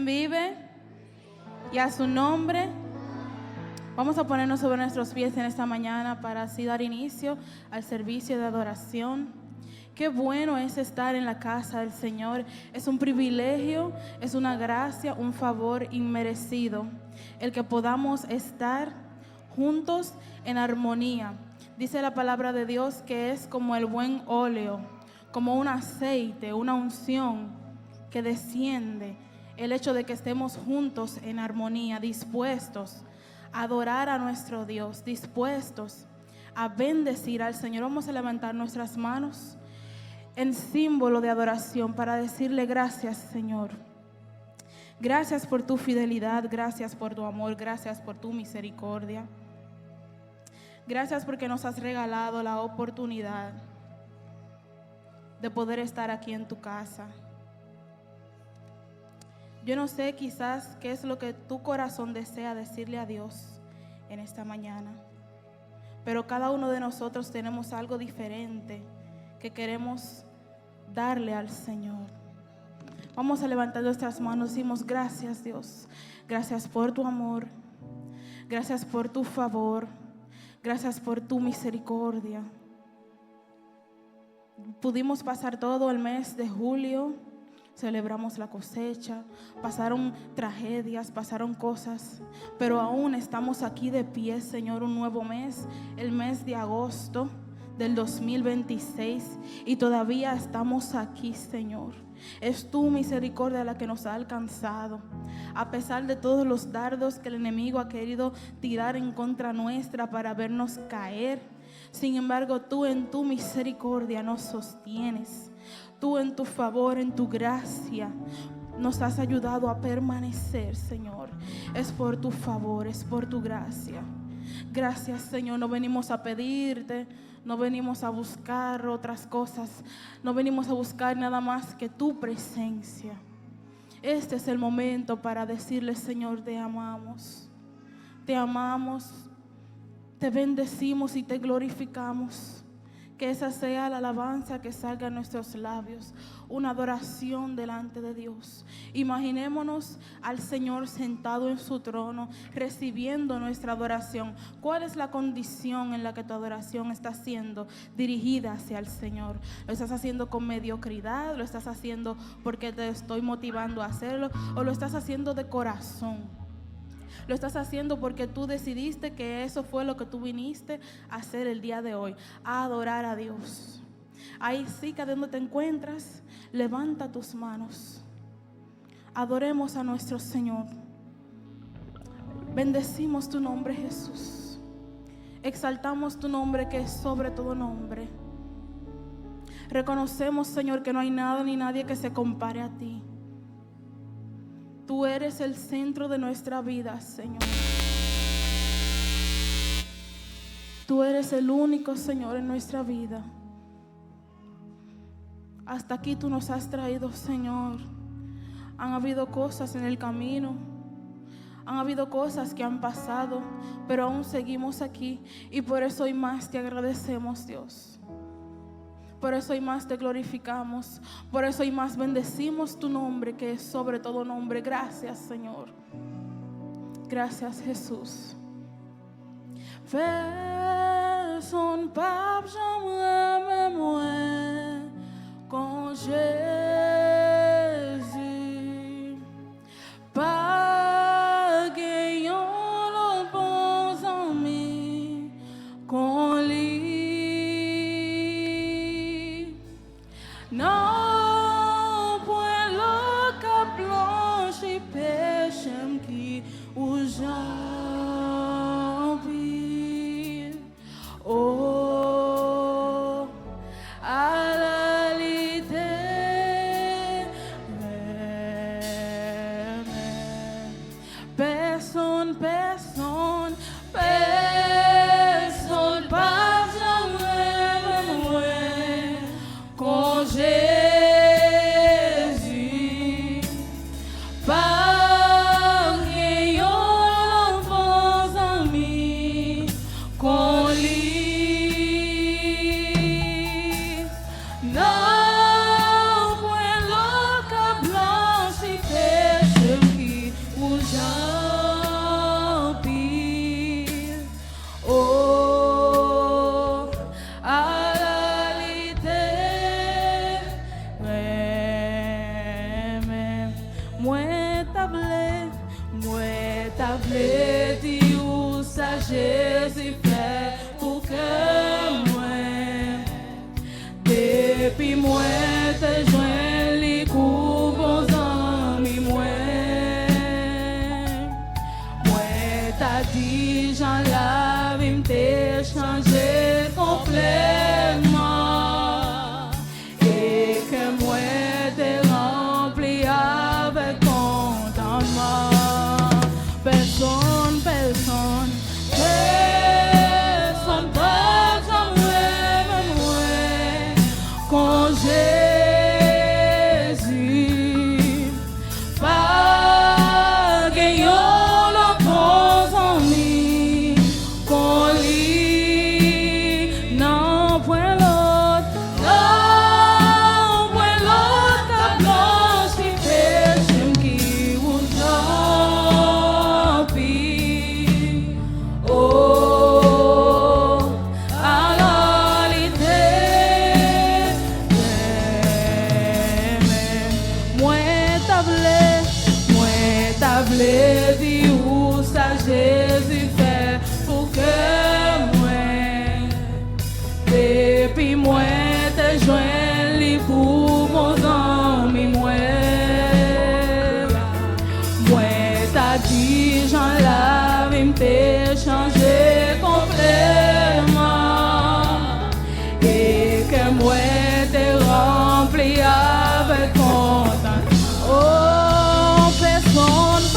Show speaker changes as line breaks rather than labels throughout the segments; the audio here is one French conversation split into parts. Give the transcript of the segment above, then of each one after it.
vive y a su nombre. Vamos a ponernos sobre nuestros pies en esta mañana para así dar inicio al servicio de adoración. Qué bueno es estar en la casa del Señor. Es un privilegio, es una gracia, un favor inmerecido el que podamos estar juntos en armonía. Dice la palabra de Dios que es como el buen óleo, como un aceite, una unción que desciende. El hecho de que estemos juntos en armonía, dispuestos a adorar a nuestro Dios, dispuestos a bendecir al Señor. Vamos a levantar nuestras manos en símbolo de adoración para decirle gracias, Señor. Gracias por tu fidelidad, gracias por tu amor, gracias por tu misericordia. Gracias porque nos has regalado la oportunidad de poder estar aquí en tu casa. Yo no sé quizás qué es lo que tu corazón desea decirle a Dios en esta mañana, pero cada uno de nosotros tenemos algo diferente que queremos darle al Señor. Vamos a levantar nuestras manos y decimos gracias, Dios. Gracias por tu amor, gracias por tu favor, gracias por tu misericordia. Pudimos pasar todo el mes de julio, celebramos la cosecha, pasaron tragedias, pasaron cosas, pero aún estamos aquí de pie, Señor, un nuevo mes, el mes de agosto del 2026, y todavía estamos aquí, Señor. Es tu misericordia la que nos ha alcanzado, a pesar de todos los dardos que el enemigo ha querido tirar en contra nuestra para vernos caer. Sin embargo, tú en tu misericordia nos sostienes. Tú en tu favor, en tu gracia, nos has ayudado a permanecer, Señor. Es por tu favor, es por tu gracia. Gracias, Señor. No venimos a pedirte, no venimos a buscar otras cosas, no venimos a buscar nada más que tu presencia. Este es el momento para decirle, Señor, te amamos, te bendecimos y te glorificamos. Que esa sea la alabanza que salga en nuestros labios, una adoración delante de Dios. Imaginémonos al Señor sentado en su trono, recibiendo nuestra adoración. ¿Cuál es la condición en la que tu adoración está siendo dirigida hacia el Señor? ¿Lo estás haciendo con mediocridad? ¿Lo estás haciendo porque te estoy motivando a hacerlo? ¿O lo estás haciendo de corazón? Lo estás haciendo porque tú decidiste que eso fue lo que tú viniste a hacer el día de hoy, a adorar a Dios. Ahí sí, que donde te encuentras, levanta tus manos. Adoremos a nuestro Señor. Bendecimos tu nombre, Jesús. Exaltamos tu nombre, que es sobre todo nombre. Reconocemos, Señor, que no hay nada ni nadie que se compare a ti. Tú eres el centro de nuestra vida, Señor. Tú eres el único, Señor, en nuestra vida. Hasta aquí tú nos has traído, Señor. Han habido cosas en el camino, han habido cosas que han pasado, pero aún seguimos aquí, y por eso hoy más te agradecemos, Dios. Por eso hoy más te glorificamos, por eso hoy más bendecimos tu nombre, que es sobre todo nombre. Gracias, Señor. Gracias, Jesús. Fais son pape, j'aimerais moi con Jésus. Pas gagnant le bon ami con lui. Non, point le cap blanche et pêche qui ou j'empire. Oh, à la litère, personne, personne, personne, pas jamais moins con Jésus, pas ayant l'enfance en lui, con lui. Non, point le cap blanc si pêche qui t'avle di ou sa Jésus fait pour que moi depuis moi te joins les coups bons amis moi t'as dit j'en lave il m'te changé complètement et que moi t'es rempli avec contentement. Personne pas comme moi, quand Jésus pas gagnant le bon ami, qu'on lit non point l'autre, ta blanche qui péché qui vous di ou sa Jésus fait pour que moi depuis moi te joins li pour mon ami moi t'as dit j'en lave il m'te changé complètement et que moi t'es rempli avec content. Oh personne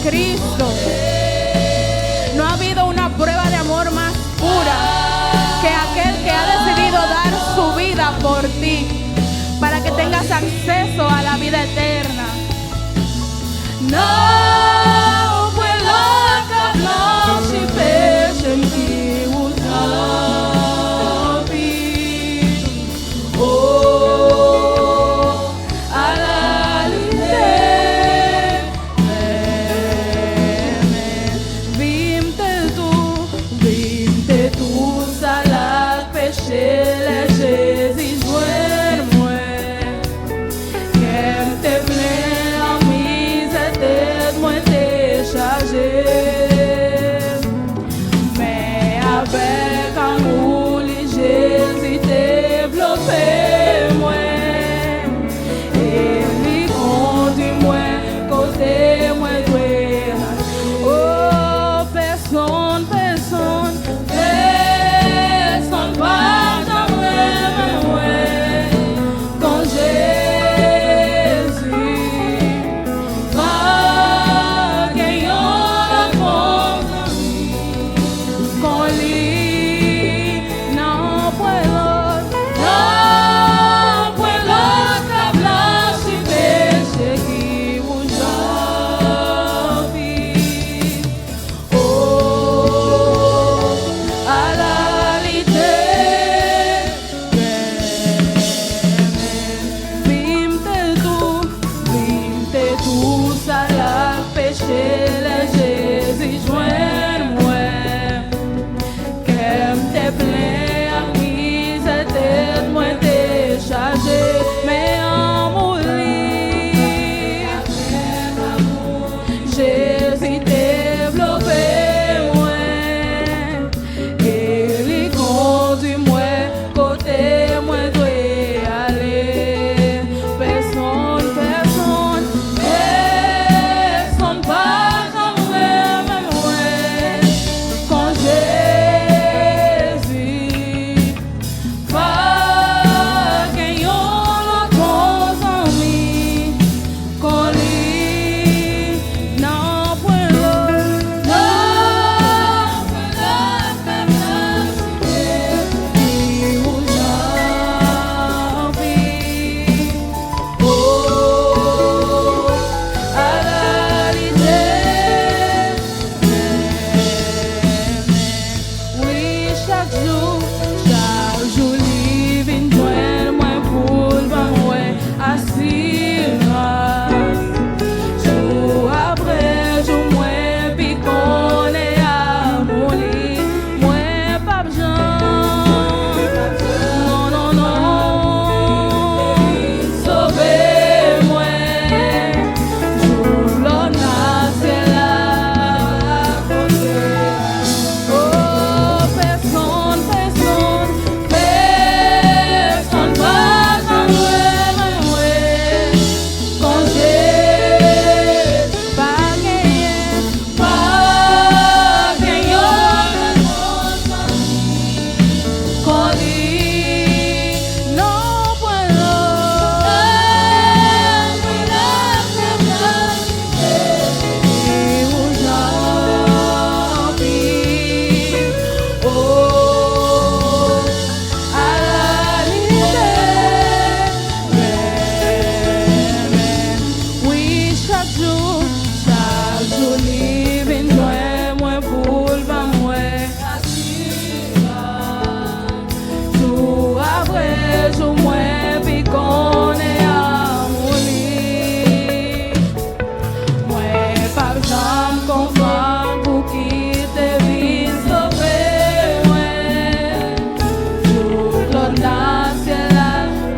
Cristo. No ha habido una prueba de amor más pura que aquel que ha decidido dar su vida por ti para que tengas acceso a la vida eterna. No puedo hablar si pecho en ti chaque jour, livre moi pour le vent, tout après, jour moi, puis qu'on est amoureux. Moi, par exemple, comprendre pour quitter vie sauver, moi, tout l'autre ciel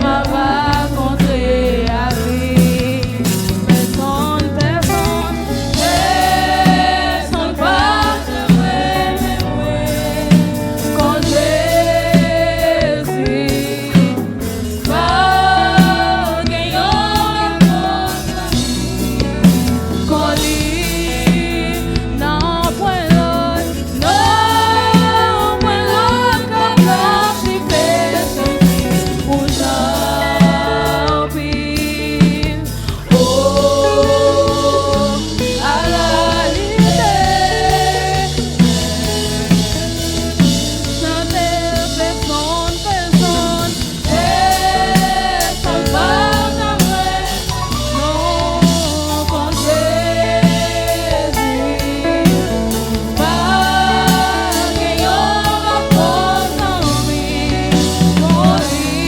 m'a rencontré à vie. Personne pas se réveiller quand Jésus va gagner quand lui n'en point l'autre, comme l'ange fait pour Jean-Pierre. Oh, à la liberté, chanter personne, et sans pas jamais, non, quand Jésus va gagner ma cause en vie, pour lui,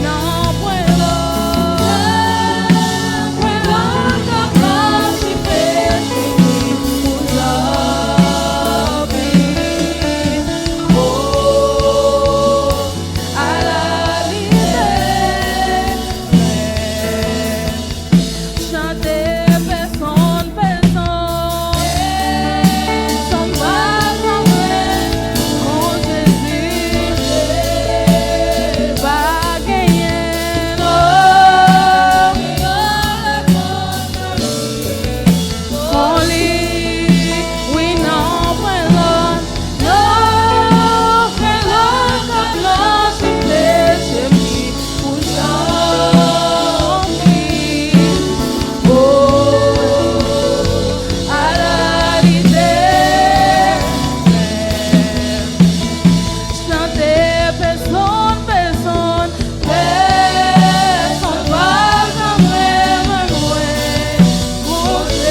non, point l'autre, comme l'ange fait pour Jean-Pierre. Oh, à la liberté, chanter personne, sans pas jamais, quand Jésus va gagner, quand lui, oui, non, point l'autre, comme l'ange fait chez lui, pour Jean-Pierre. Oh, à la liberté, chanter personne, pas jamais me louer pour Jésus.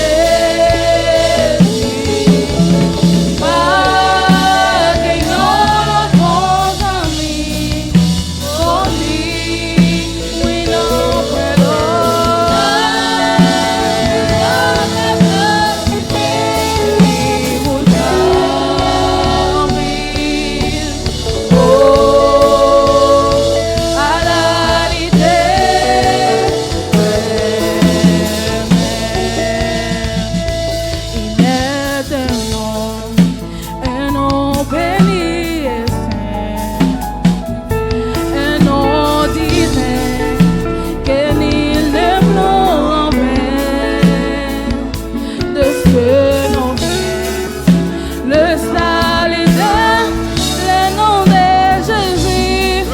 Pas gagnant le bon ami, pour lui, oui, non, point le salut le nom de Jésus,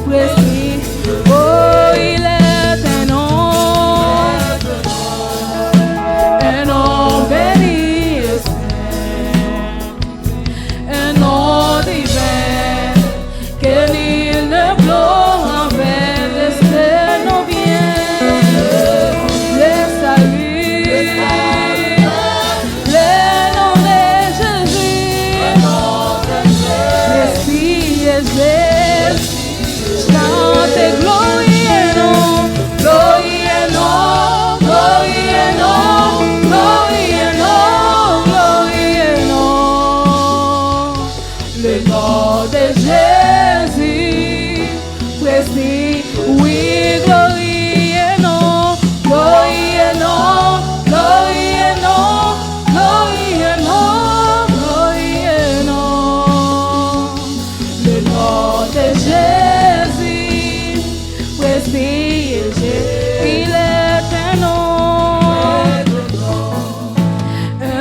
précis, oh, il est un nom béni et saint, un nom divin, que nul ne peut envers le nom vient, le salut, le nom de Jésus, Messie et Jésus, chante gloire et nom, gloire et nom, gloire et nom, gloire et nom, gloire et nom, le nom de Jésus, précis, oui, gloire et nom, gloire et nom, gloire et nom, gloire et nom, gloire et nom, le nom de Jésus, précis, il est un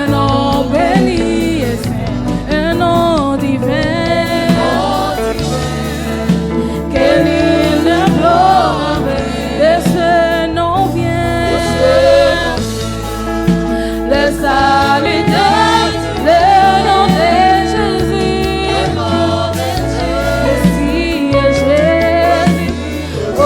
nom béni et saint, un nom divin, que nul ne peut de ce nom vient, le salut de le nom de Jésus, Messie et Jésus, oh,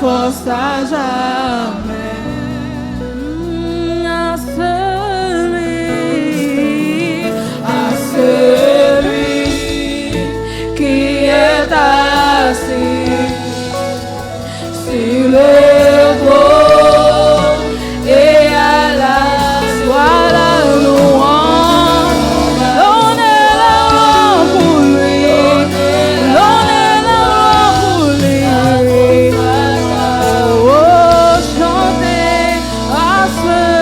force à jamais. À celui qui est assis sur le trône et à la soit la louange. Donnez-la pour lui, donnez-la pour lui. Oh, chantez à celui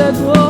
Sur le trône.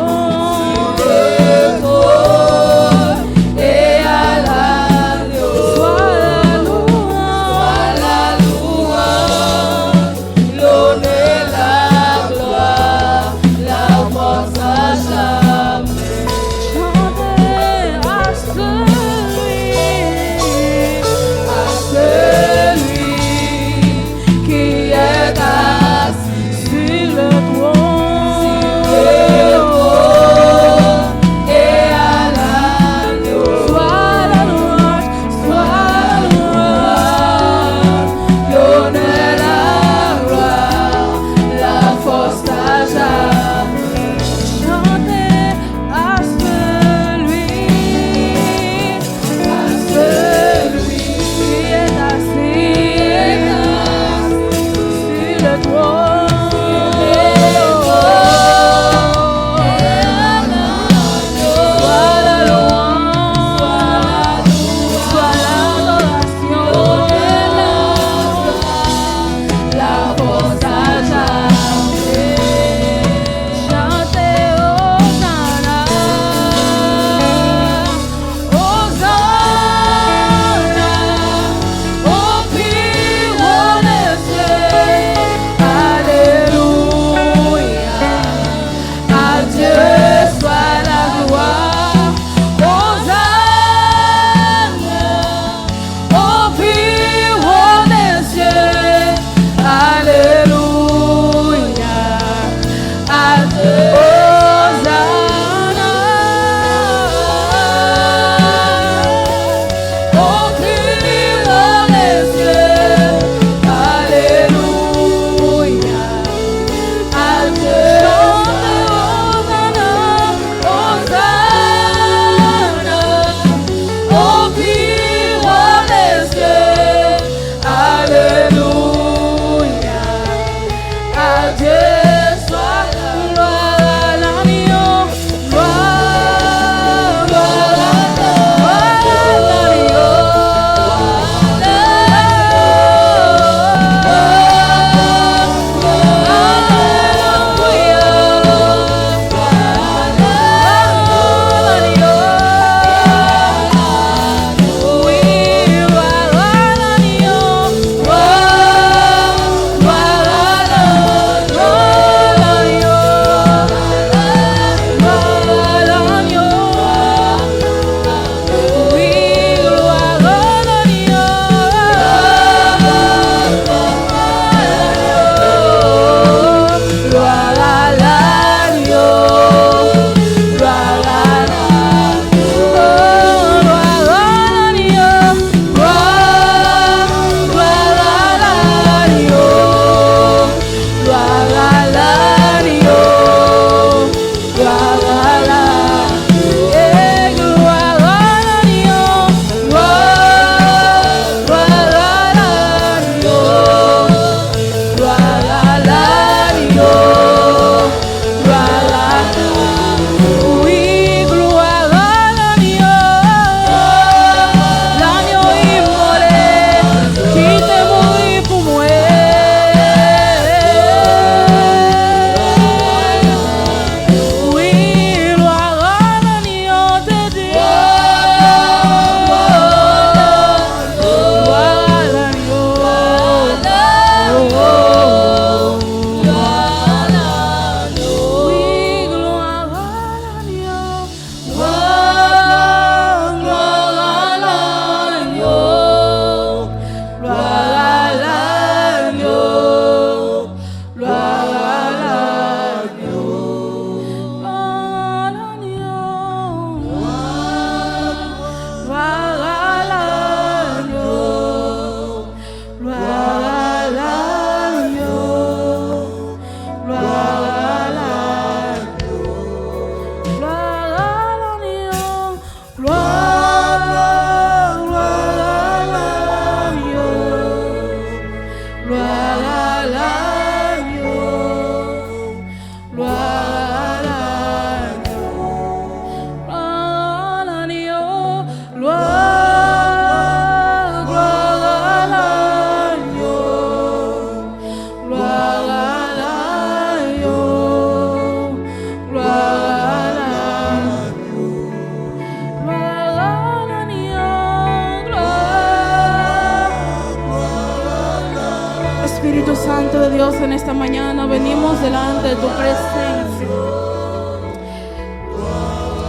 en esta mañana venimos delante de tu presencia.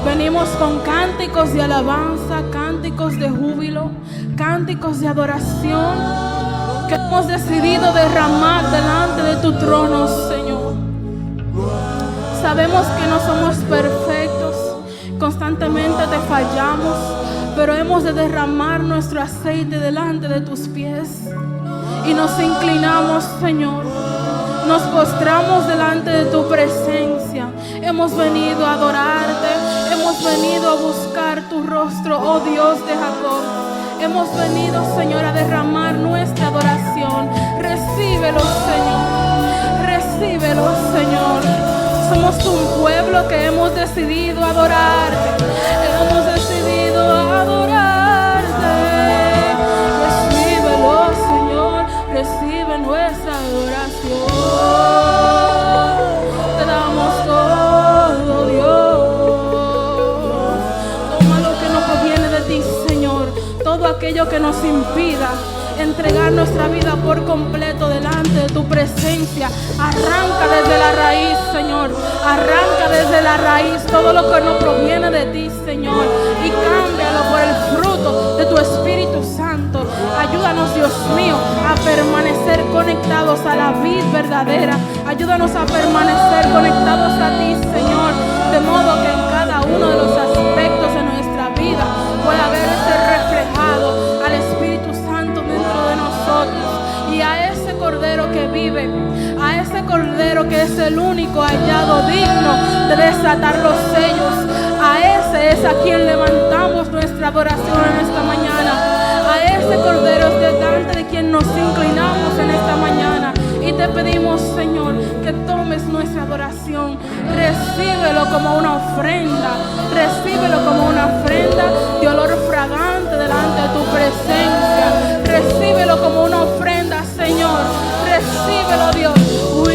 Venimos con cánticos de alabanza, cánticos de júbilo, cánticos de adoración que hemos decidido derramar delante de tu trono, Señor. Sabemos que no somos perfectos, constantemente te fallamos, pero hemos de derramar nuestro aceite delante de tus pies y nos inclinamos, Señor. Nos postramos delante de tu presencia. Hemos venido a adorarte, hemos venido a buscar tu rostro, oh Dios de Jacob. Hemos venido, Señor, a derramar nuestra adoración. Recíbelo, Señor. Recíbelo, Señor. Somos un pueblo que hemos decidido adorarte. Hemos decidido adorarte. Recíbelo, Señor. Recibe nuestra adoración. Te damos todo, Dios. Toma lo que no proviene de ti, Señor. Todo aquello que nos impida entregar nuestra vida por completo delante de tu presencia. Arranca desde la raíz, Señor. Arranca desde la raíz todo lo que no proviene de ti, Señor, y cámbialo por el fruto de tu Espíritu Santo. Ayúdanos, Dios mío, a permanecer conectados a la vid verdadera. Ayúdanos a permanecer conectados a ti, Señor, de modo que en cada uno de los aspectos de nuestra vida pueda verse reflejado al Espíritu Santo dentro de nosotros, y a ese Cordero que vive, a ese Cordero que es el único hallado digno de desatar los sellos. A ese es a quien levantamos nuestra adoración en esta mañana. A ese Cordero es delante de quien nos inclinamos en esta mañana. Y te pedimos, Señor, que tomes nuestra adoración. Recíbelo como una ofrenda. Recíbelo como una ofrenda de olor fragante delante de tu presencia. Recíbelo como una ofrenda, Señor. Recíbelo, Dios.
Oh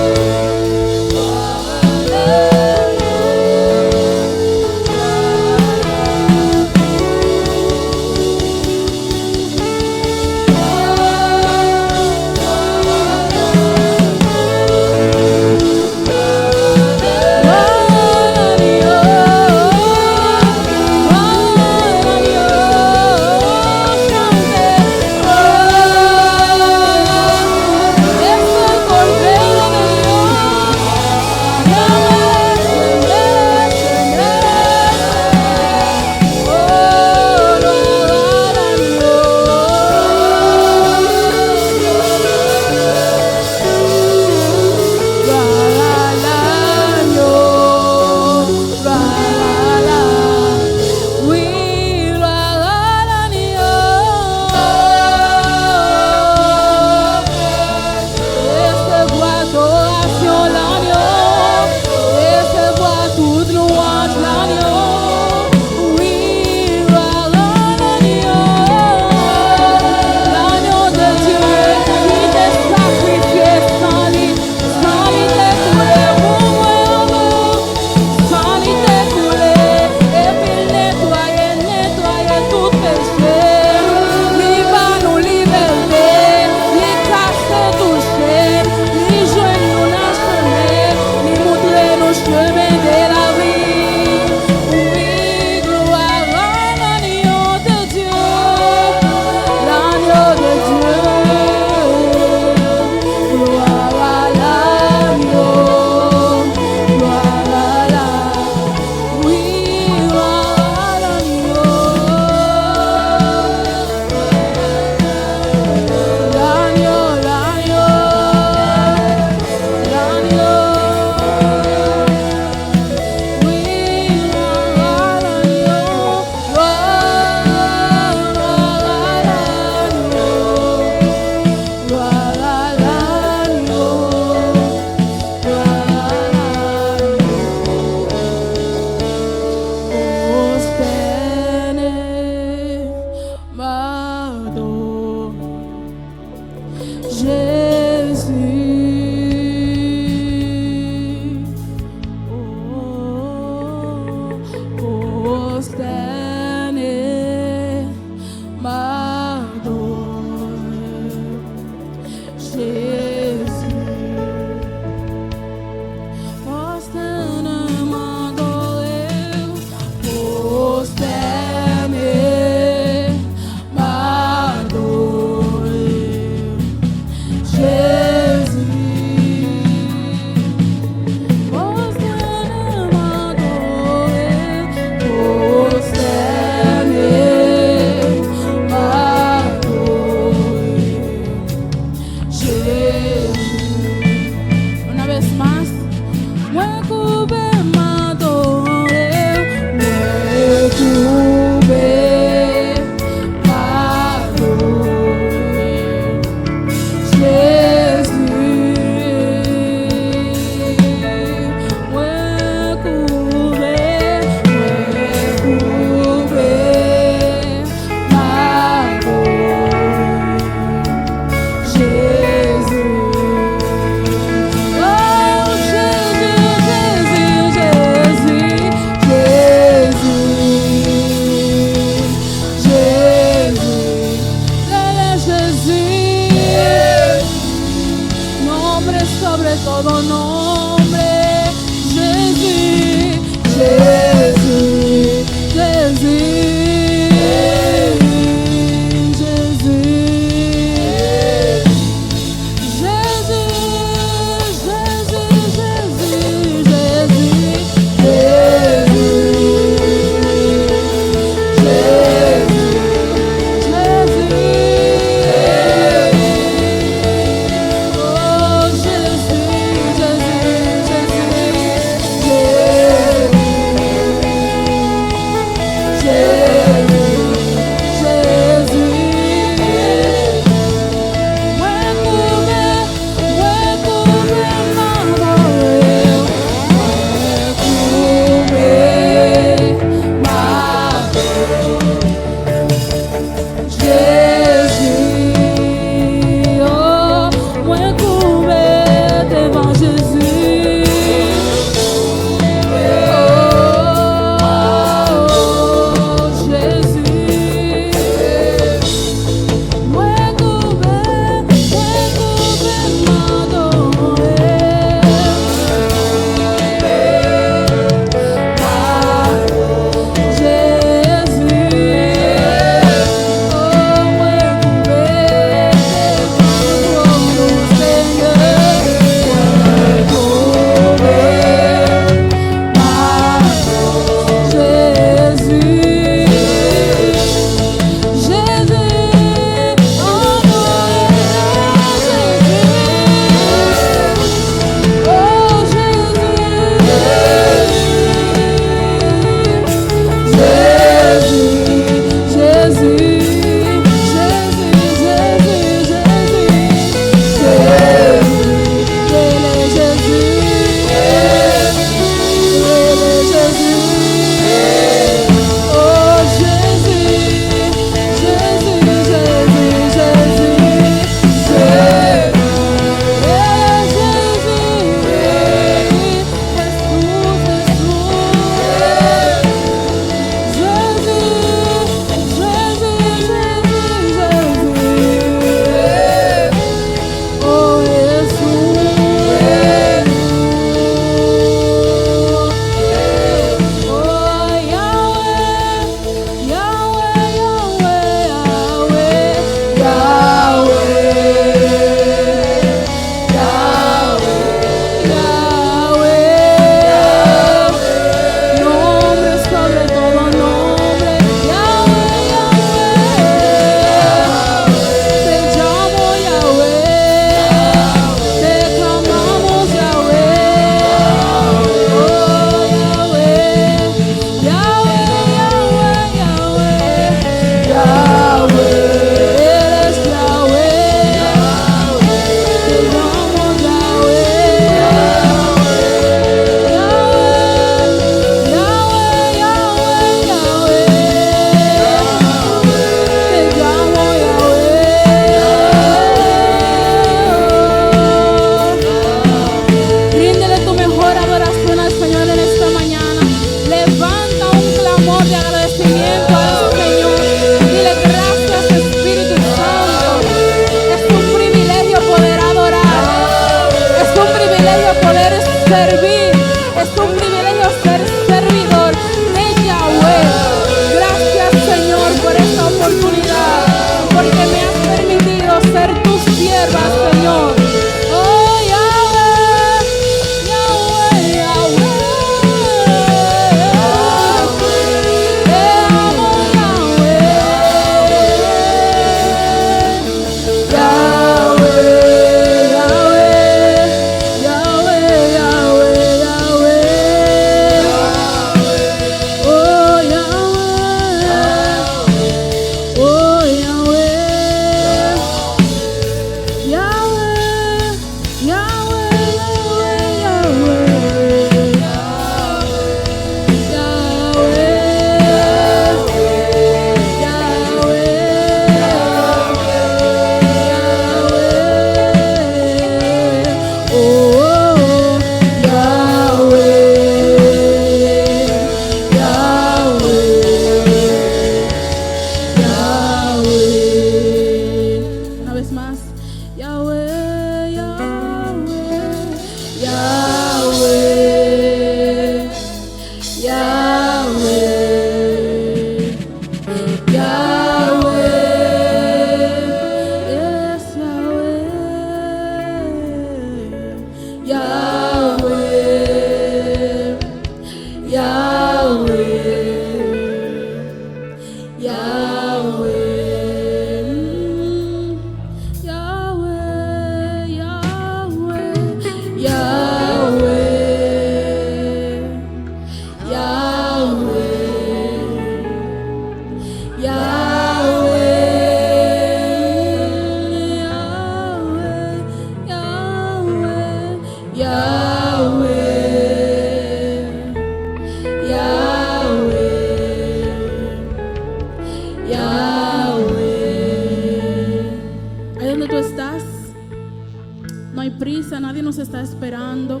nadie nos está esperando.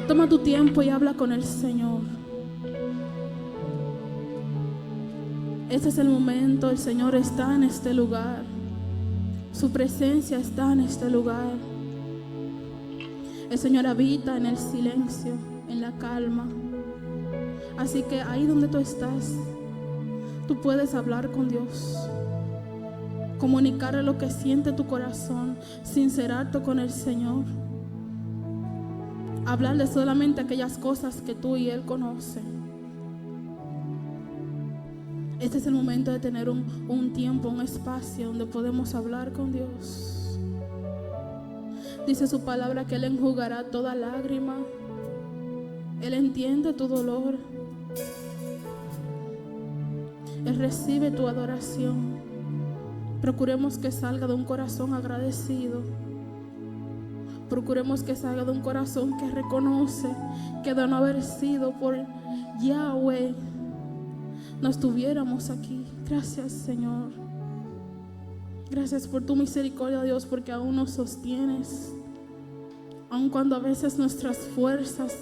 Toma tu tiempo y habla con el Señor. Este es el momento, el Señor está en este lugar. Su presencia está en este lugar. El Señor habita en el silencio, en la calma. Así que ahí donde tú estás, tú puedes hablar con Dios, comunicarle lo que siente tu corazón, sincerarte con el Señor, hablarle solamente aquellas cosas que tú y Él conocen. Este es el momento de tener un tiempo, un espacio donde podemos hablar con Dios. Dice su palabra que Él enjugará toda lágrima. Él entiende tu dolor. Él recibe tu adoración. Procuremos que salga de un corazón agradecido. Procuremos que salga de un corazón que reconoce que de no haber sido por Yahweh, no estuviéramos aquí. Gracias, Señor. Gracias por tu misericordia, Dios, porque aún nos sostienes. Aun cuando a veces nuestras fuerzas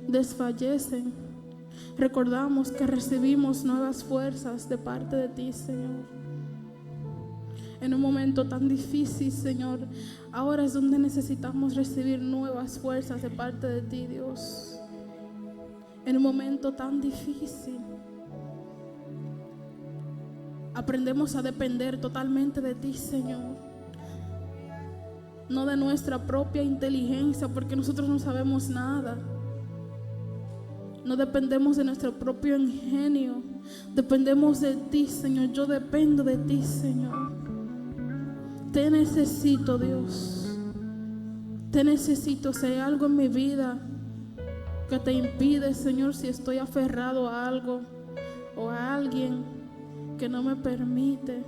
desfallecen, recordamos que recibimos nuevas fuerzas de parte de ti, Señor. En un momento tan difícil, Señor, ahora es donde necesitamos recibir nuevas fuerzas de parte de ti, Dios. En un momento tan difícil, aprendemos a depender totalmente de ti, Señor. No de nuestra propia inteligencia, porque nosotros no sabemos nada. No dependemos de nuestro propio ingenio. Dependemos de ti, Señor. Yo dependo de ti, Señor. Te necesito, Dios. Te necesito. Si hay algo en mi vida que te impide, Señor, si estoy aferrado a algo o a alguien que no me permite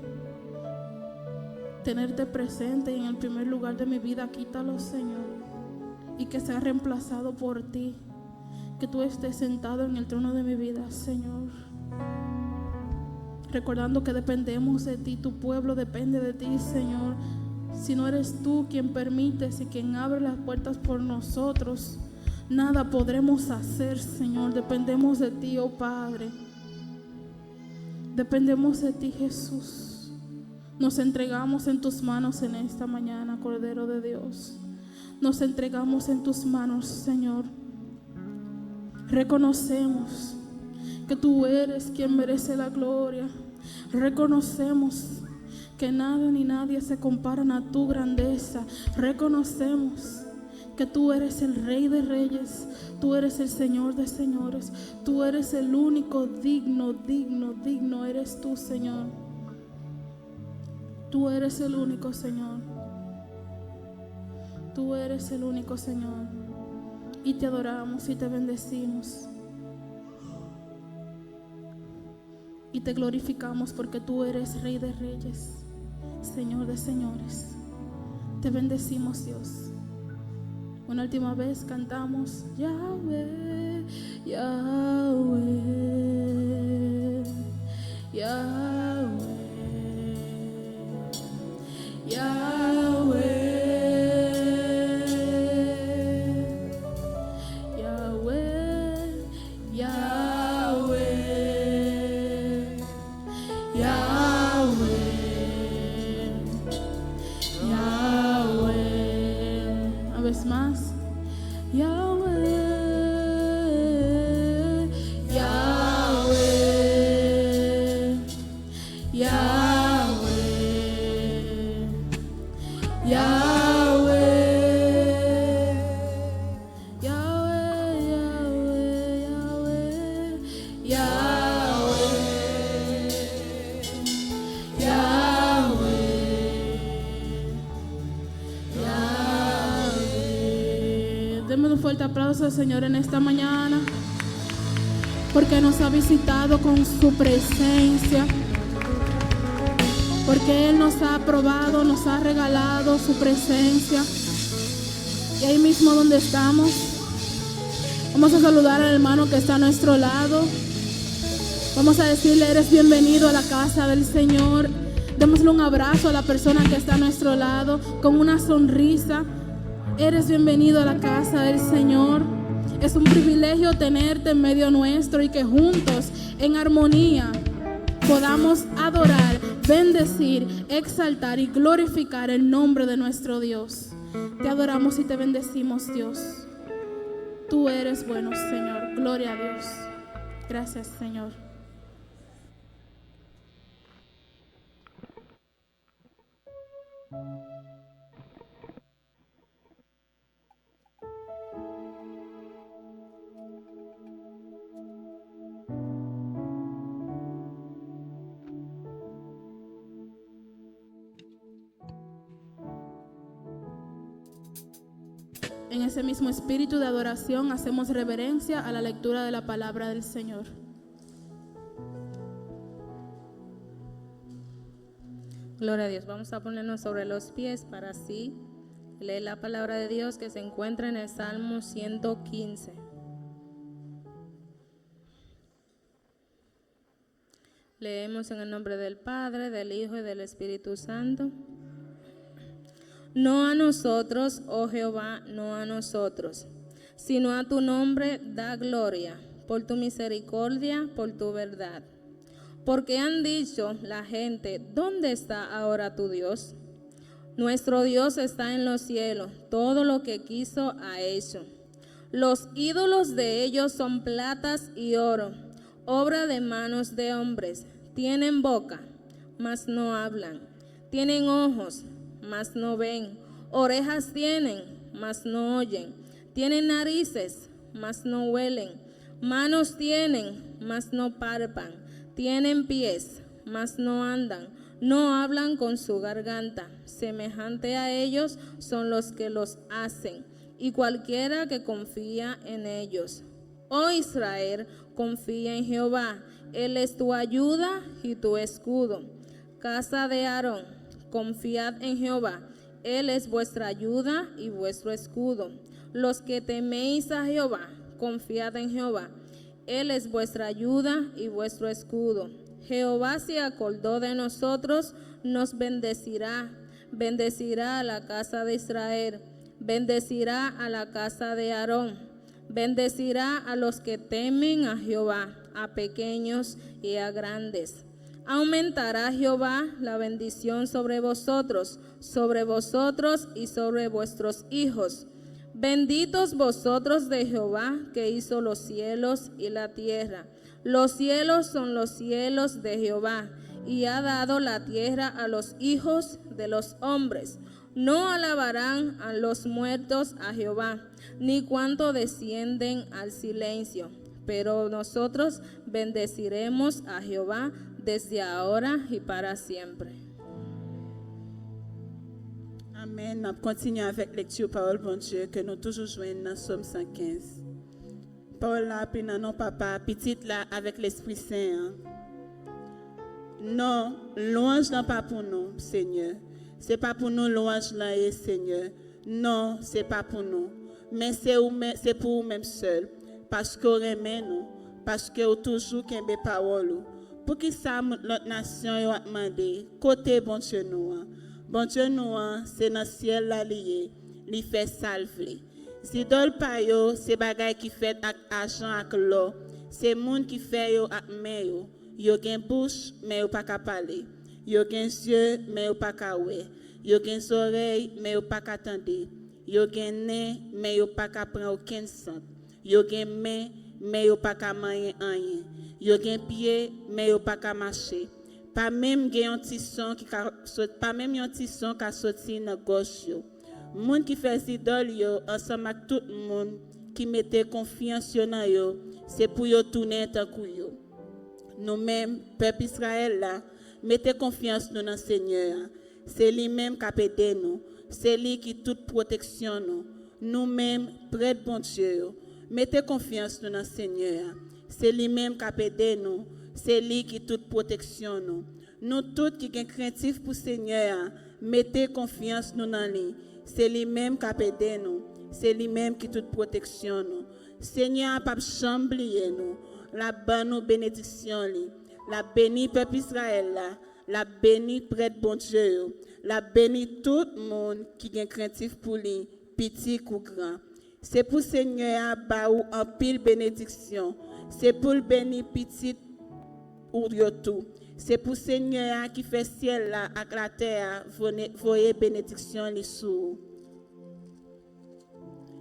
tenerte presente y en el primer lugar de mi vida, quítalo, Señor, y que sea reemplazado por ti, que tú estés sentado en el trono de mi vida, Señor, recordando que dependemos de ti, tu pueblo depende de ti, Señor. Si no eres tú quien permites y quien abre las puertas por nosotros, nada podremos hacer, Señor. Dependemos de ti, oh Padre. Dependemos de ti, Jesús. Nos entregamos en tus manos en esta mañana, Cordero de Dios. Nos entregamos en tus manos, Señor. Reconocemos que tú eres quien merece la gloria. Reconocemos que nada ni nadie se comparan a tu grandeza. Reconocemos que tú eres el Rey de Reyes, tú eres el Señor de Señores, tú eres el único digno eres tú, Señor. Tú eres el único, Señor. Tú eres el único, Señor. Y te adoramos y te bendecimos. Y te glorificamos porque tú eres Rey de Reyes, Señor de Señores. Te bendecimos, Dios. Una última vez cantamos Yahweh, Yahweh, Yahweh, Yahweh, Yahweh, Yahweh, Yahweh, Yahweh. Una vez más. Yahweh, Yahweh, Yahweh, Yahweh, Yahweh, Yahweh, Yahweh, Yahweh. Demos un fuerte aplauso al Señor en esta mañana, porque nos ha visitado con su presencia, porque Él nos ha aprobado, nos ha regalado su presencia. Y ahí mismo donde estamos, vamos a saludar al hermano que está a nuestro lado. Vamos a decirle: eres bienvenido a la casa del Señor. Démosle un abrazo a la persona que está a nuestro lado con una sonrisa. Eres bienvenido a la casa del Señor. Es un privilegio tenerte en medio nuestro y que juntos, en armonía, podamos adorar, bendecir, exaltar y glorificar el nombre de nuestro Dios. Te adoramos y te bendecimos, Dios. Tú eres bueno, Señor. Gloria a Dios. Gracias, Señor. En ese mismo espíritu de adoración hacemos reverencia a la lectura de la palabra del Señor.
Gloria a Dios. Vamos a ponernos sobre los pies para así leer la palabra de Dios que se encuentra en el Salmo 115. Leemos en el nombre del Padre, del Hijo y del Espíritu Santo. No a nosotros, oh Jehová, no a nosotros, sino a tu nombre da gloria, por tu misericordia, por tu verdad. Porque han dicho la gente, ¿dónde está ahora tu Dios? Nuestro Dios está en los cielos, todo lo que quiso ha hecho. Los ídolos de ellos son platas y oro, obra de manos de hombres. Tienen boca, mas no hablan. Tienen ojos, mas no ven. Orejas tienen, mas no oyen. Tienen narices, mas no huelen. Manos tienen, mas no palpan. Tienen pies, mas no andan. No hablan con su garganta. Semejante a ellos son los que los hacen, y cualquiera que confía en ellos. Oh Israel, confía en Jehová. Él es tu ayuda y tu escudo. Casa de Aarón, confiad en Jehová. Él es vuestra ayuda y vuestro escudo. Los que teméis a Jehová, confiad en Jehová. Él es vuestra ayuda y vuestro escudo. Jehová se acordó de nosotros, nos bendecirá. Bendecirá a la casa de Israel. Bendecirá a la casa de Aarón. Bendecirá a los que temen a Jehová, a pequeños y a grandes. Aumentará Jehová la bendición sobre vosotros y sobre vuestros hijos. Benditos vosotros de Jehová, que hizo los cielos y la tierra. Los cielos son los cielos de Jehová, y ha dado la tierra a los hijos de los hombres. No alabarán a los muertos a Jehová, ni cuanto descienden al silencio. Pero nosotros bendeciremos a Jehová desde ahora y para siempre.
Amen. On continue avec lecture parole bon Dieu que nous toujours joignons dans Somme 115. Parole là puis dans non papa, petite là avec l'Esprit Saint. Non, louange n'est pas pour nous, Seigneur. C'est pas pour nous louange là, Seigneur. Non, c'est pas pour nous, mais c'est pour nous-mêmes seuls. Parce qu'on aime nous, parce qu'on toujours qu'aime parole. Pour qui ça notre nation a demandé côté bon Dieu nous. Bon Dieu nous c'est dans ciel là lié, li fait salver. Si dol pa yo, c'est bagay qui fait avec argent avec l'eau. C'est monde qui fait yo avec main yo. Yo gen bouche mais yo pas ka parler. Yo gen yeux mais yo pas ka wè. Yo gen oreilles mais yo pas ka tendre. Yo gen nez mais yo pas ka prendre aucun sang. Yo gen main mais yo pas ka manger rien. Yo gen pied mais yo pas ka marcher. Pas même gen un petit son qui pas même un petit son qui sorti dans gauche yo. Moun qui fait idole yo ensemble avec tout le monde qui mettait confiance dans yo, c'est pour yo tourner tant que yo. Nous-mêmes, peuple Israël là, mettez confiance dans le Seigneur. C'est lui-même qui a aidé nous. C'est lui qui toute protection nous. Nous-mêmes, prête bon Dieu. Mettez confiance dans le Seigneur. C'est lui-même qui a aidé nous. C'est lui qui toute protection nous. Nous tous qui sommes craintifs pour le Seigneur, mettez confiance dans lui. C'est lui-même qui a aidé nous. C'est lui-même qui toute protection nous. Seigneur, pas chamblier nous. La bonne bénédiction li. La béni peuple Israël là. La béni prêtre bon Dieu. La béni tout le monde qui est craintif pour lui. petit ou grand. C'est pour Seigneur ba ou en pile bénédiction. C'est pour le bénir petit ou tout. C'est pour Seigneur qui fait ciel là avec la terre, voyez bénédiction les sous.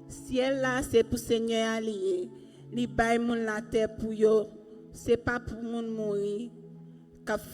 Ciel là c'est pour Seigneur allié. Li bay moun la terre pour yo. C'est pas pour moun mourir.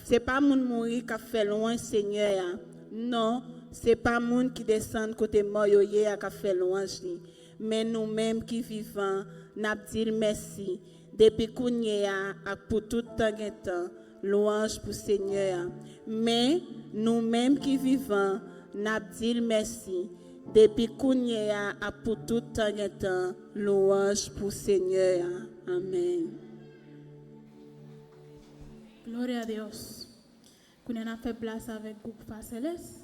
C'est pas moun mourir qui fait loin Seigneur. Non, c'est pas moun qui descend côté mort yo qui fait louange li. Mais nous-mêmes qui vivons, n'a dit merci depuis kounya pour tout temps louange pour Seigneur. Mais nous-mêmes qui vivons, n'a dit merci depuis kounya pour tout temps louange pour Seigneur. Amen.
Gloria a Dios. Qu'on a fait place avec groupe Céleste.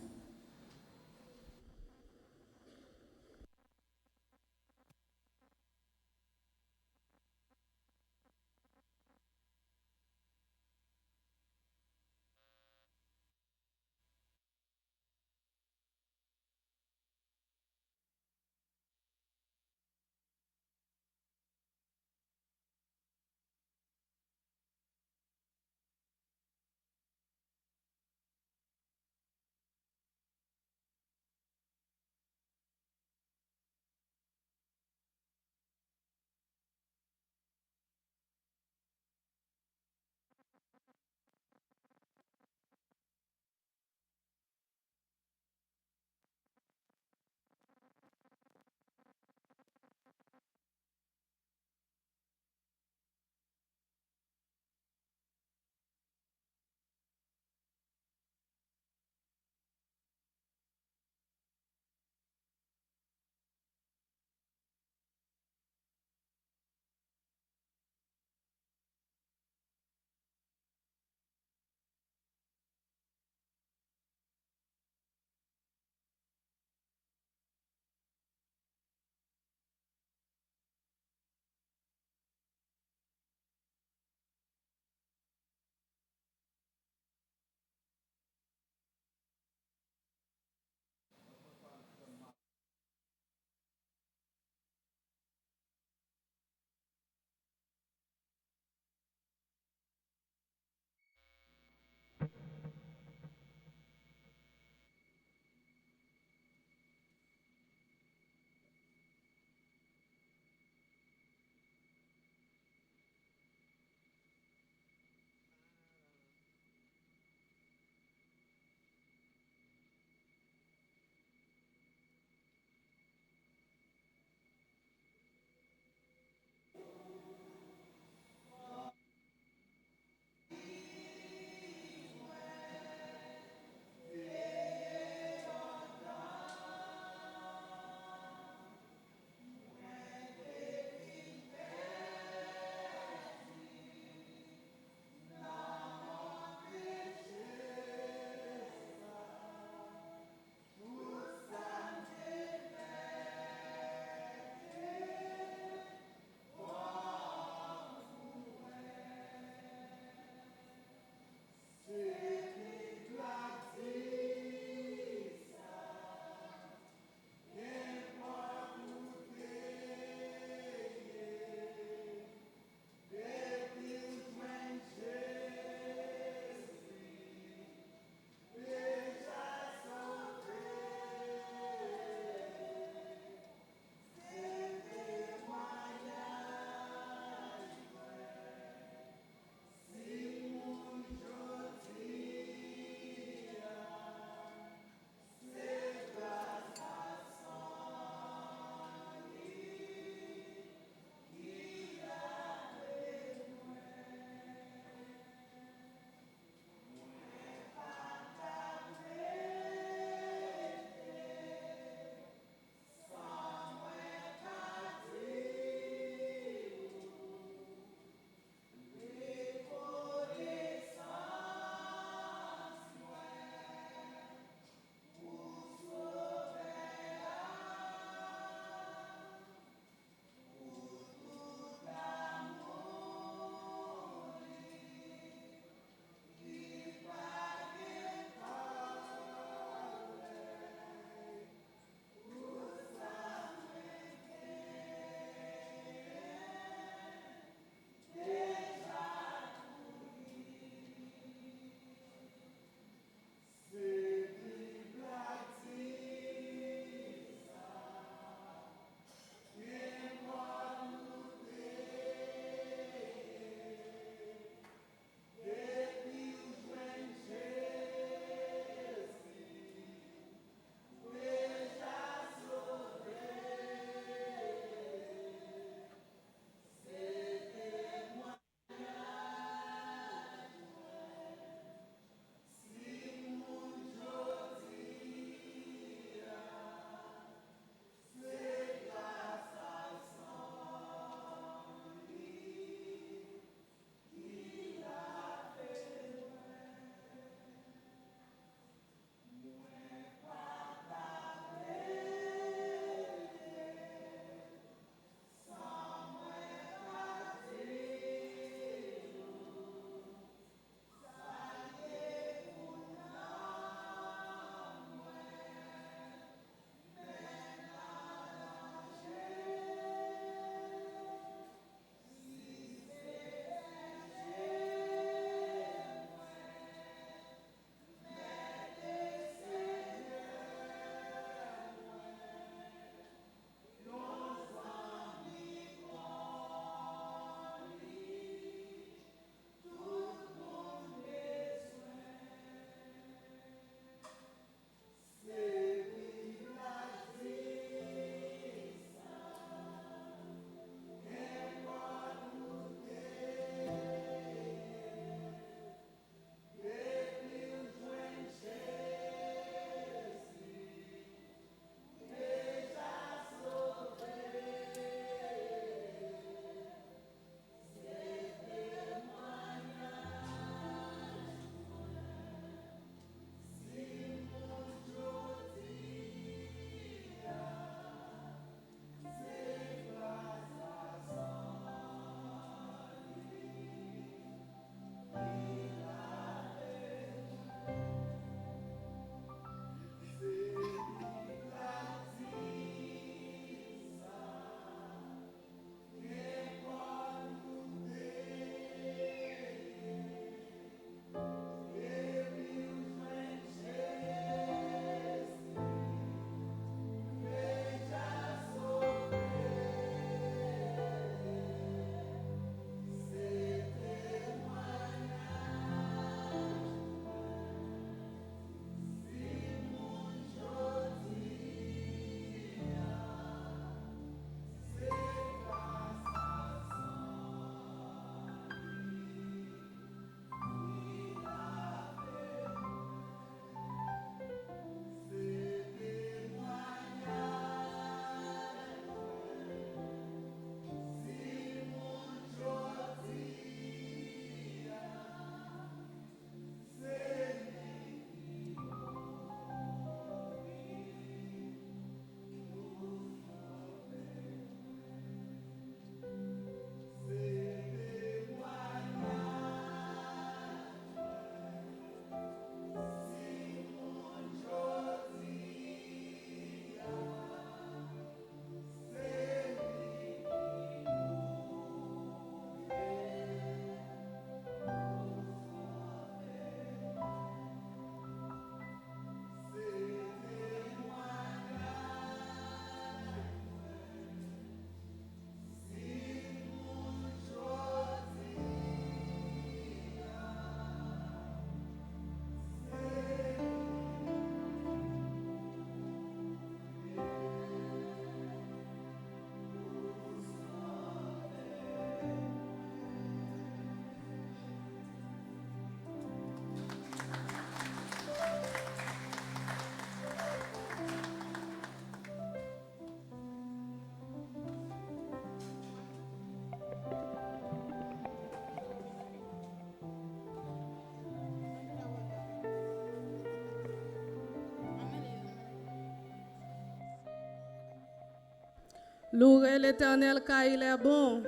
Louez l'Éternel car il est bon.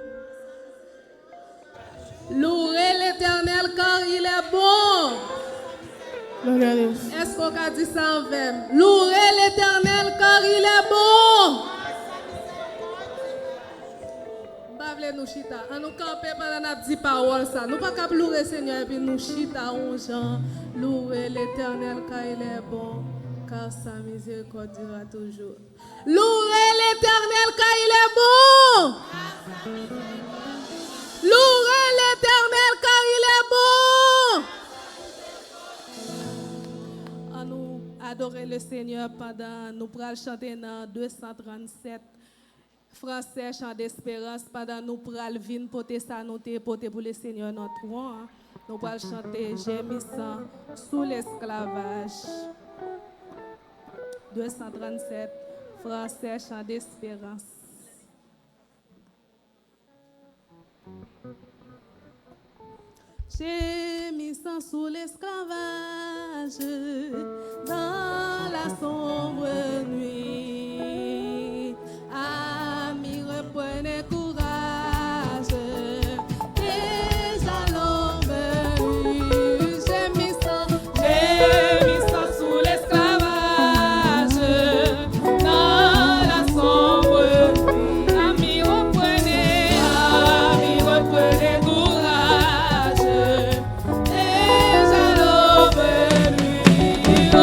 Louez l'Éternel car il est bon.
Gloria a Dios.
Est-ce qu'on a dit ça en verbe? Louez l'Éternel car il est bon. Bavle nous chita. On nous camper pendant n'a dit parole ça. Nous pas cap louer Seigneur et puis nous chita on Jean. Louez l'Éternel car il est bon. Car sa miséricorde durera toujours. Louez l'Éternel car il est bon. Louez l'Éternel car il est bon. À nous adorer le Seigneur pendant nous pral chanter dans 237 français chant d'espérance pendant nous pral vinn porter ça nous porter pour le Seigneur notre roi. Nous pral chanter gémissant sous l'esclavage. 237 français chant d'espérance. Gémissant sous l'esclavage, dans la sombre nuit, amis reprenez courage, déjà l'ombre venue, gémissant sous l'esclavage, dans la sombre nuit, amis reprenez courage. Oh,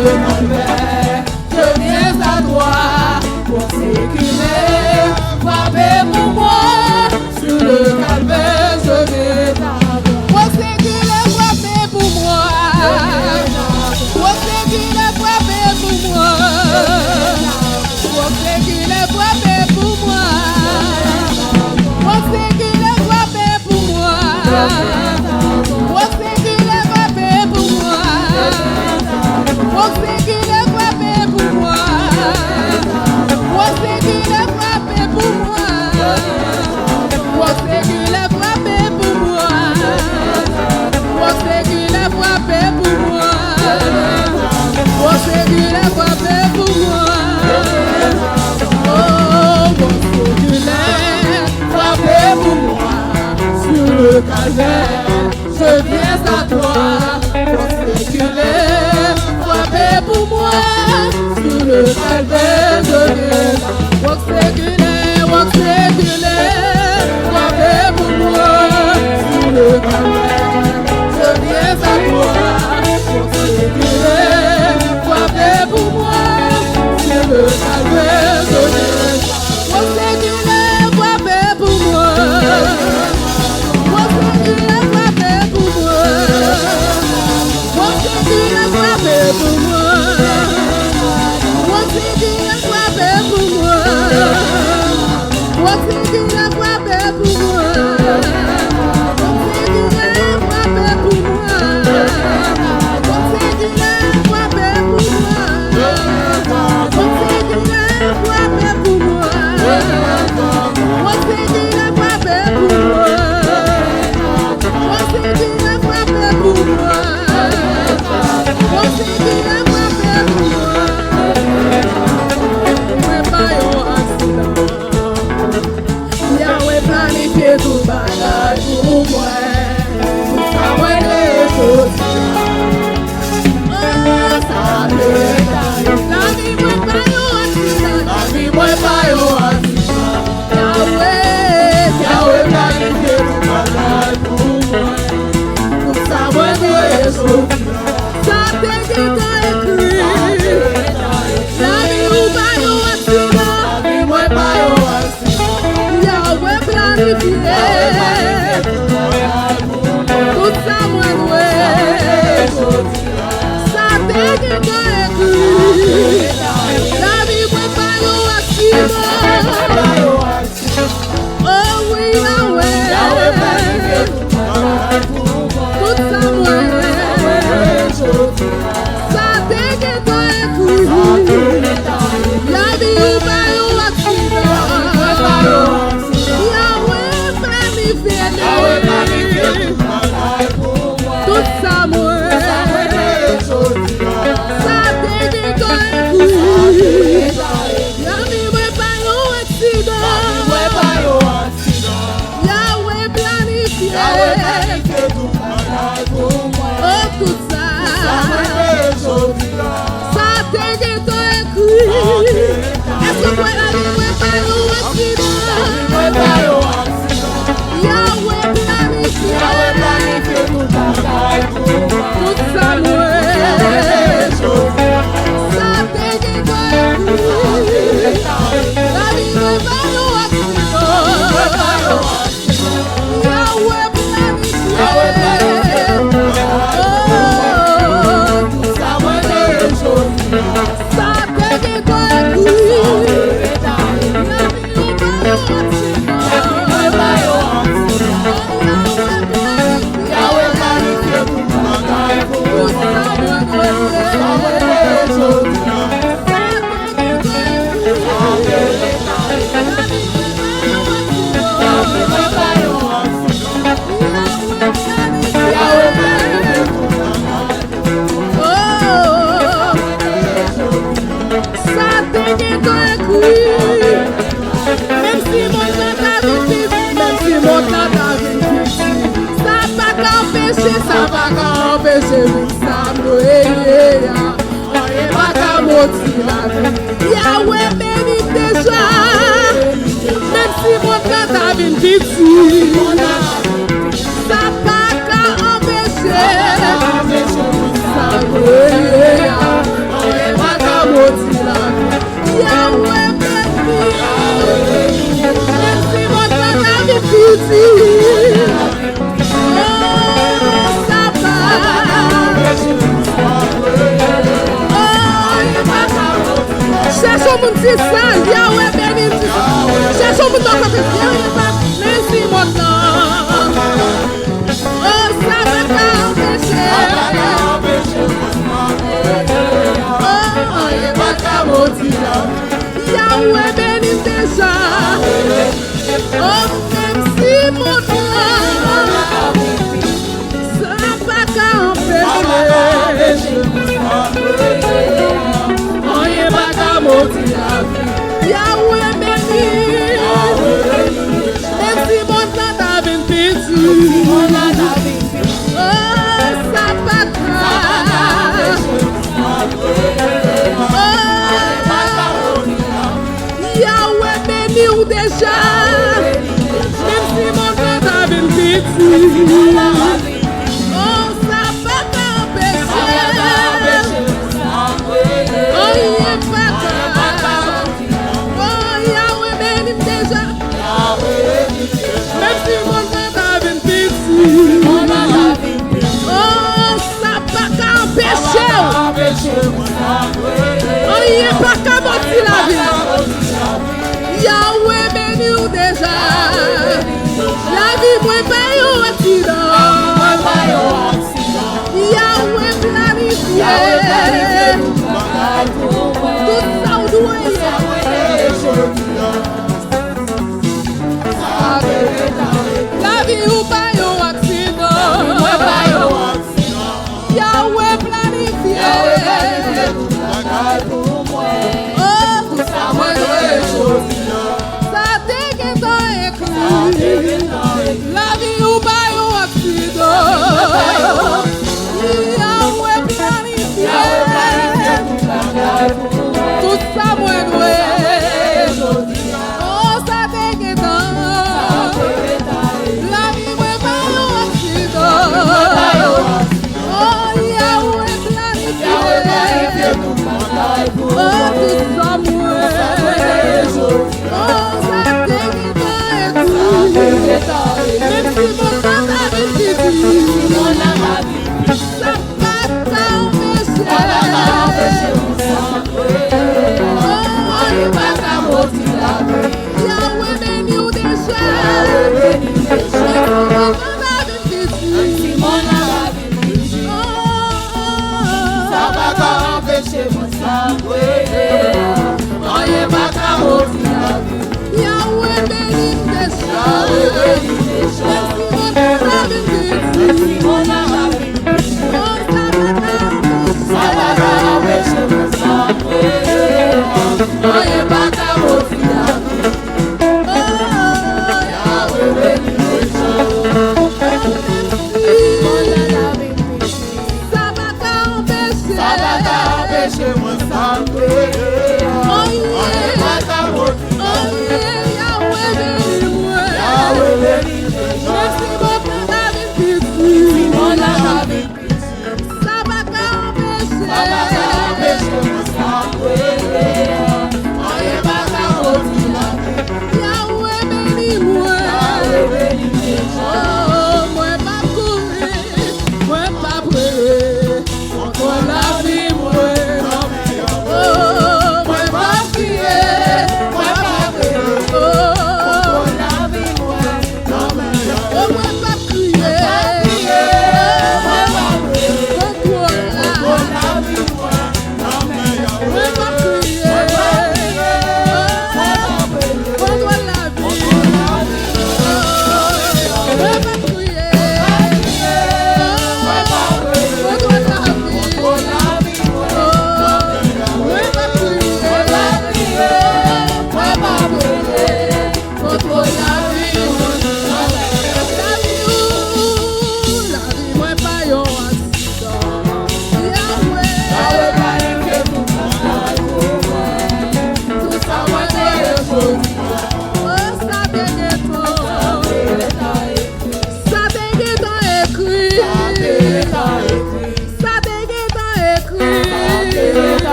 le calvaire, je viens à toi pour séculer, frapper pour moi. Sur le calvaire, je viens à toi. Pour séculer, frapper pour moi. Pour séculer, frapper pour moi. Pour séculer, frapper pour moi. Pour séculer, frapper pour moi. Pour séculer, frapper pour moi. Pour séculer, frapper pour moi. Pour séculer, frapper pour moi. Pour séculer, frapper pour moi. Pour séculer, frapper pour moi. Pour séculer, frapper pour moi. Oh, pour séculer, frapper pour moi. Sur le calvaire, je viens à toi. Pour séculer, frapper pour moi. Sur le calvaire, je viens. Pour séculer, frapper pour moi. Sur le calvaire, je viens à toi. Pour séculer, frapper pour moi. Sur le calvaire, je viens. Pour séculer, frapper pour moi. Pour séculer, frapper pour moi. Pour séculer, frapper pour moi. Pour séculer, frapper pour moi. Pour séculer, frapper pour moi. Pour séculer, frapper pour moi. Pour séculer, frapper pour moi. Pour séculer, frapper pour moi. Pour séculer, frapper pour moi. Pour séculer, frapper pour moi. Pour séculer, frapper pour moi. Yahweh planifié tout bagage pour moi. Tout ça, moi, les choses. Oh, ça me la vie, moi, pas yo accident. La vie, moi, pas yo accident. Yahweh planifié tout bagage pour moi. Tout ça, moi, les choses. Ça t'est écrit. La vie, moi, pas yo accident. La vie, moi, pas yo accident. Yahweh planifié. Tout ça, moi, ça t'est écrit. La vie, moi, pas yo accident. Oh oui, Yahweh planifié. Tout ça, moi, ça t'est écrit. La vie, moi, pas yo accident. Yahweh planifié. Tout ça, moi, ça t'est écrit. La vie, moi, pas yo accident. Yahweh planifié. Oh, tout ça, ça t'est écrit. Est-ce que moi, la vie, moi, pas yo accident? Yahweh planifié. Tout ça, moi, ça t'est écrit. La vie, moi, pas yo accident. Yahweh planifié. Oh, tout ça, moi, ça t'est écrit. La vie, moi, pas yo accident. Yahweh planifié. Tout ça, moi, ça va empêcher Yahweh bénit déjà, même si mon temps a venu petit, ça va empêcher ça.
Cherchons mon petit sang, Yahweh béni. Cherchons mon temps quand merci mon temps. Oh, ça va pas empêcher. Oh, il va pas motiver. Yahweh béni déjà. Oh, même si mon temps, ça va pas empêcher. Oh, il va pas motiver. Yahweh béni. Même si mon temps t'a bien petit. Oh, ça va pas. Yahweh béni ou déjà. Même si mon temps t'a bien petit. Oh, ça va t'empêcher. Oh, il est pas grave. Oh, Yahweh béni déjà. Même si mon temps t'a bien petit. Oh, ça va t'empêcher. Oh, il est pas qu'à mentir la vie. Yahweh béni ou déjà. La vie moi pas yo accident. Yahweh planifié. Tout ça ou doit la vie ou pas yo accident. Yahweh planifié. Oh, tout ça moi ça t'est dans écrit. La vie ou pas yo accident. Yahweh planifié. Tout ça moi oh, ça t'est dans. La vie moi pas yo accident. Oh, Yahweh planifié. Oh, tout ça moi. Oh, ça t'est dans. Même si mon temps t'a petit. Ça va t'empêcher. Oh, il va t'empêcher. Yahweh béni ou déjà. Même si mon temps t'a petit.
Ça va t'empêcher mon sang. Oh, il va t'empêcher.
Yahweh béni déjà.
Même si mon temps t'a petit. Ça va t'empêcher mon sang. Oh, il va t'empêcher. Yahweh béni déjà.
Ça va t'empêcher.
Ça va t'empêcher mon sang.
Oh, yeah, Yahweh béni moi. Même si mon temps t'a petit. Ça va t'empêcher. Yahweh béni moi. Oh, moi pas courir, moi pas brûler. Contre la vie moi. Oh,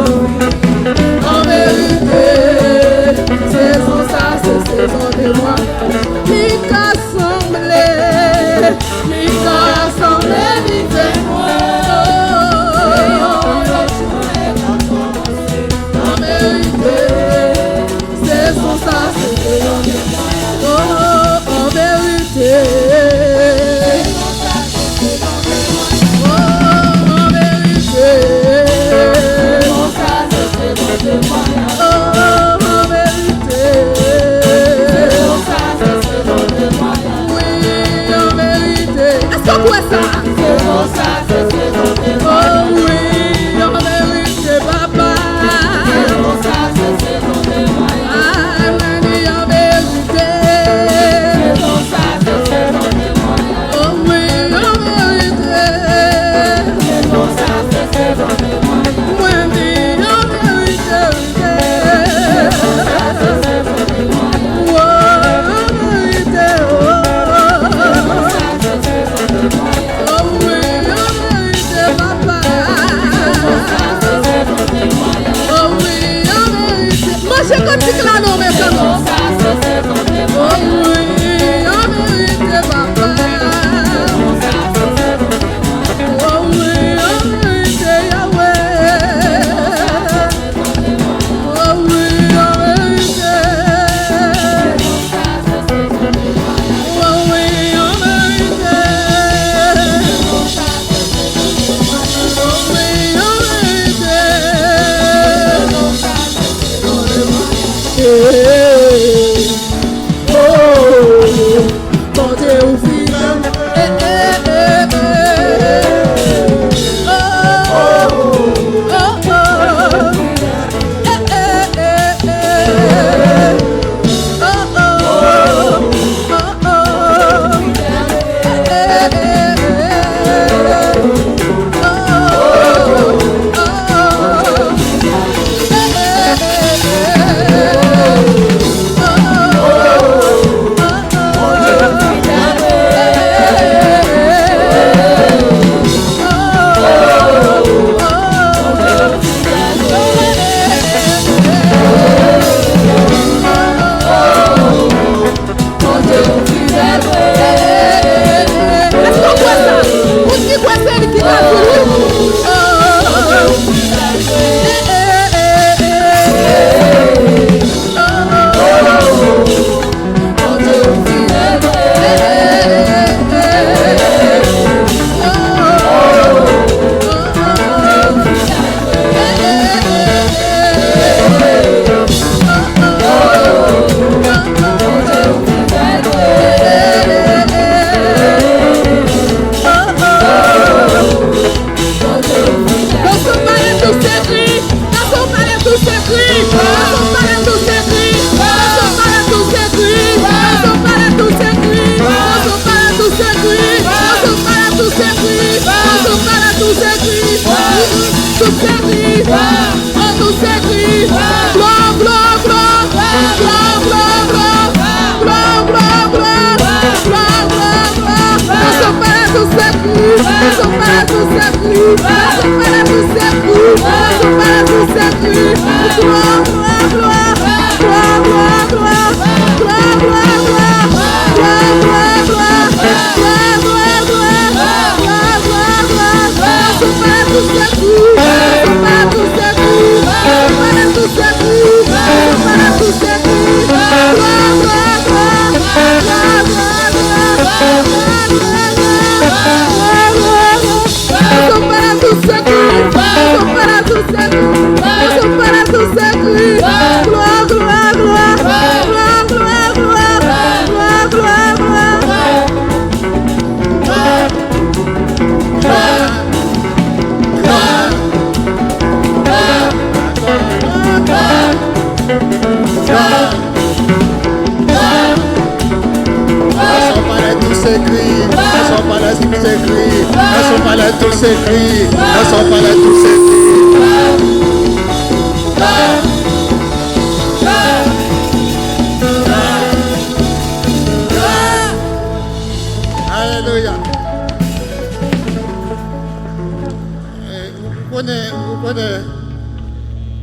En vérité, saison ça, c'est saison de moi. Mika semblé, dis-moi. En vérité, saison ça, c'est saison de moi. Oh, en vérité. Oh, en vérité.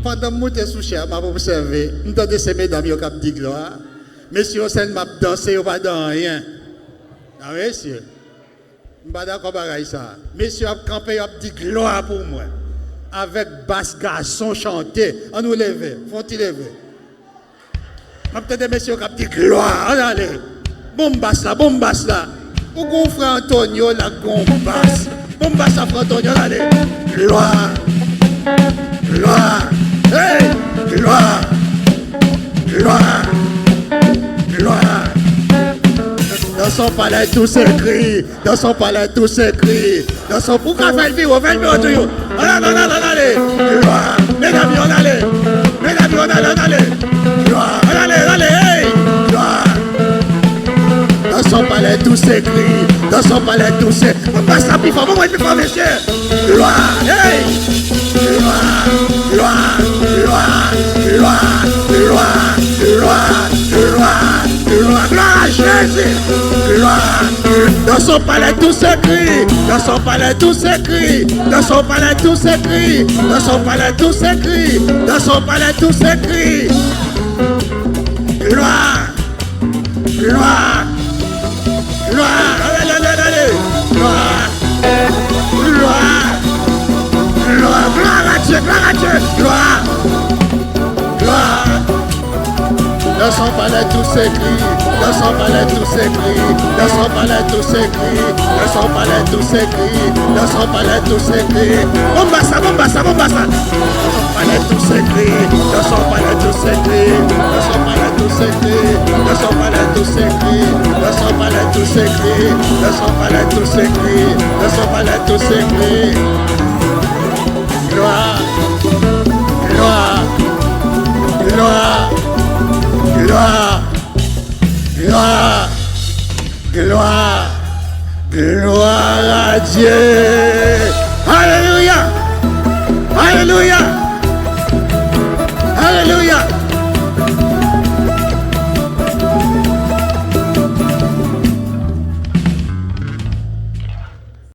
Pendant que je montais sous cher, je observé. J'entendais ces mesdames qui ont dit gloire. Messieurs, c'est m'a dansé, ils pas dans rien. Ah oui, monsieur. Je ne suis pas d'accord avec ça. Messieurs, ont campé, ils ont dit gloire pour moi. Avec basse garçon chanter. On nous lever. Faut-ils lever? Peut-être messieurs qui ont dit gloire. Allez. Bombasse là, bombasse là. Où qu'on frère Antonio, la bombasse. Bombasse à frère Antonio, allez. Gloire. Gloire. Hey! Gloire. Gloire. Gloire. Dans son palais tout s'écrit. Dans son palais tout s'écrit. Dans son pourquoi faire le vivre, tout. Allez. Gloire. Mesdames, on allez. Mesdames, on allez. Gloire. Allez. Hey! Gloire. Dans son palais tout s'écrit. Dans son palais tout s'écrit. On passe la plus fort, messieurs. Gloire. Hey! Gloire. Gloire. Gloire. Gloire. Gloire. Gloire. Gloire. Gloire. Gloire à Jésus. Gloire. Dans son palais tout s'écrit. Dans son palais tout s'écrit. Dans son palais tout s'écrit. Dans son palais tout s'écrit. Dans son palais tout s'écrit. Gloire. Gloire. Gloire. Allez. Gloire. Gloire. Gloire. Gloire à Dieu. Gloire à Dieu. Gloire. Gloire. Dans son palais tout s'écrit, dans son palais tout s'écrit, dans son palais tout s'écrit, dans son palais tout s'écrit, dans son palais tout s'écrit. Bombassa. Dans son palais tout s'écrit, dans son palais tout s'écrit, dans son palais tout s'écrit, dans son palais tout s'écrit, dans son palais tout s'écrit, dans son palais tout s'écrit, dans son palais tout s'écrit.